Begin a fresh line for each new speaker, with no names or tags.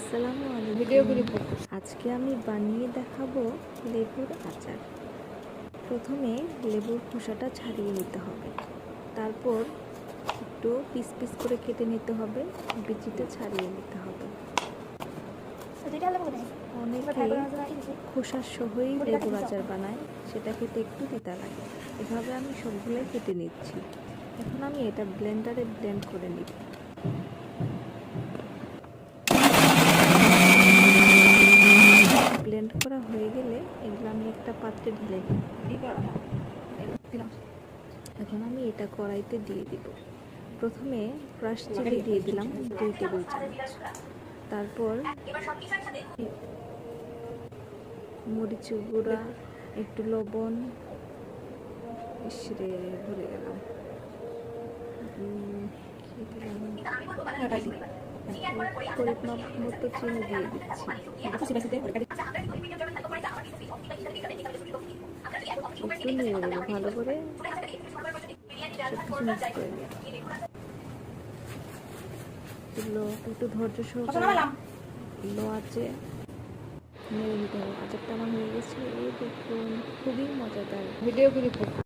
আসসালামু আলাইকুম। আজকে আমি বানিয়ে দেখাবো লেবুর আচার। প্রথমে লেবুর খোসাটা ছাড়িয়ে নিতে হবে, তারপর একটু পিস পিস করে কেটে নিতে হবে, বিচিটা ছাড়িয়ে নিতে হবে। অনেকেই খোসা সহই লেবুর আচার বানায়, সেটা খেতে একটু তিতা লাগে। এভাবে আমি সবগুলোই কেটে নিচ্ছি। এখন আমি এটা ব্লেন্ডারে ব্লেন্ড করে নিব। ব্লেন্ড করা হয়ে গেলে এগুলো আমি একটা পাত্রে ঢেলে নিই। এখন আমি এটা কড়াইতে দিয়ে দিব। প্রথমে ক্রাশ চিনি দিয়ে দিলাম 2 টেবিল চামচ, তারপর মরিচের গুঁড়া, একটু লবণ, ইসরে ভুলে গেলাম পরিমাপ মতো চিনি দিয়ে দিচ্ছি। একটু নেড়ে দেবো ভালো করে, সবকিছু মিক্স করে নেব। একটু ধৈর্য সহকারে লো আঁচে নেড়ে নিতে হবে। আচারটা আমার হয়ে গেছে, এই দেখুন খুবই মজাদার।